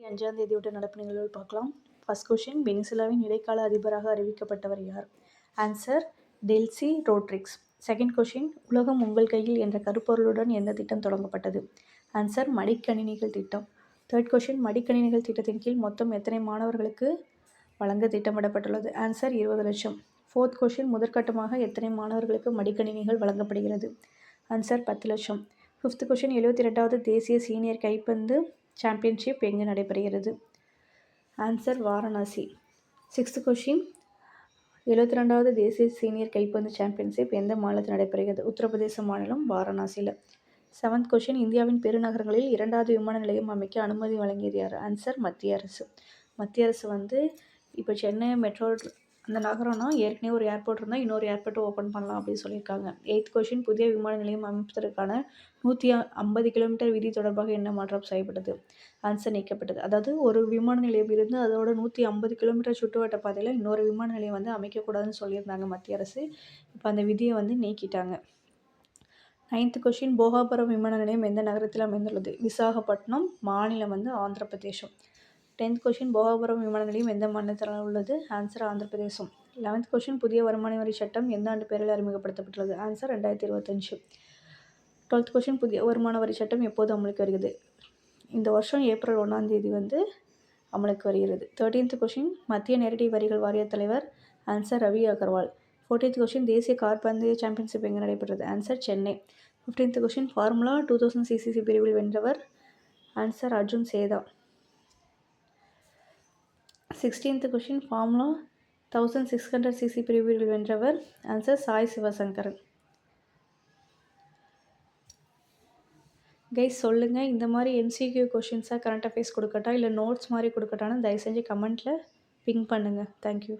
5ஆம் தேதியோட நடப்பு நிகழ்வுகள் பார்க்கலாம். ஃபர்ஸ்ட் கொஷின், வெனிசுலாவின் இடைக்கால அதிபராக அறிவிக்கப்பட்டவர் யார்? Answer Delcy Rodriguez. Second question, உலகம் உங்கள் கையில் என்ற கருப்பொருளுடன் எந்த திட்டம் தொடங்கப்பட்டது? ஆன்சர் மடிக்கணினிகள் திட்டம். தேர்ட் கொஷின், மடிக்கணினிகள் திட்டத்தின் கீழ் மொத்தம் எத்தனை மாணவர்களுக்கு வழங்க திட்டமிடப்பட்டுள்ளது? ஆன்சர் 20 லட்சம். ஃபோர்த் கொஷின், முதற்கட்டமாக எத்தனை மாணவர்களுக்கு மடிக்கணினிகள் வழங்கப்படுகிறது? ஆன்சர் 10 லட்சம். ஃபிஃப்த் கொஷின், 72வது தேசிய சீனியர் கைப்பந்து சாம்பியன்ஷிப் எங்கு நடைபெறுகிறது? ஆன்சர் வாரணாசி. சிக்ஸ்த் கொஷின், 72வது தேசிய சீனியர் கைப்பந்து சாம்பியன்ஷிப் எந்த மாநிலத்தில் நடைபெறுகிறது? உத்தரப்பிரதேச மாநிலம், வாரணாசியில். செவன்த் கொஷின், இந்தியாவின் பெருநகரங்களில் 2வது விமான நிலையம் அமைக்க அனுமதி வழங்கியது யார்? ஆன்சர் மத்திய அரசு. மத்திய அரசு இப்போ சென்னை மெட்ரோ அந்த நகரம்னா ஏற்கனவே ஒரு ஏர்போர்ட் இருந்தால் இன்னொரு ஏர்போர்ட் ஓப்பன் பண்ணலாம் அப்படின்னு சொல்லியிருக்காங்க. எய்த் கொஷின், புதிய விமான நிலையம் அமைப்பதற்கான 150 கிலோமீட்டர் விதி தொடர்பாக என்ன மாற்றம் செய்யப்பட்டது? ஆன்சர் நீக்கப்பட்டது. அதாவது ஒரு விமான நிலையம் இருந்து அதோட 150 கிலோமீட்டர் சுற்றுவட்ட பாதையில் இன்னொரு விமான நிலையம் அமைக்கக்கூடாதுன்னு சொல்லியிருந்தாங்க மத்திய அரசு. இப்போ அந்த விதியை நீக்கிட்டாங்க. நைன்த் கொஷின், போகாபுரம் விமான நிலையம் எந்த நகரத்தில் அமைந்துள்ளது? விசாகப்பட்டினம், மாநிலம் ஆந்திர பிரதேசம். 10th கொஷின், போகாபுரம் விமான நிலையம் எந்த மாநிலத்தில் உள்ளது? ஆன்சர் ஆந்திர பிரதேசம். 11th கொஷின், புதிய வருமான வரி சட்டம் எந்த ஆண்டு பேரில் அறிமுகப்படுத்தப்பட்டுள்ளது? ஆன்சர் 2025. 12th கொஷின், புதிய வருமான வரி சட்டம் எப்போது அமலுக்கு வருகிறது? இந்த வருஷம் ஏப்ரல் 1ஆம் தேதி அமலுக்கு வருகிறது. 13th கொஷின், மத்திய நேரடி வரிகள் வாரிய தலைவர்? Answer Ravi Agarwal. 14th question, தேசிய காற்பந்து சாம்பியன்ஷிப் எங்கே நடைபெற்றது? Answer Chennai. 15th question, formula 2000 CCC பிரிவில் வென்றவர்? Answer Arjun Setha. 16th question, formula 1600 CC பிரிவில் வென்றவர்? ஆன்சர் சாய் சிவசங்கரன். கைஸ் சொல்லுங்கள், இந்த மாதிரி எம்சிக்யூ கொஷின்ஸாக கரண்ட் அஃபேர்ஸ் கொடுக்கட்டா இல்லை நோட்ஸ் மாதிரி கொடுக்கட்டான்னு தயவு செஞ்சு கமெண்ட்டில் பிங் பண்ணுங்கள். தேங்க்யூ.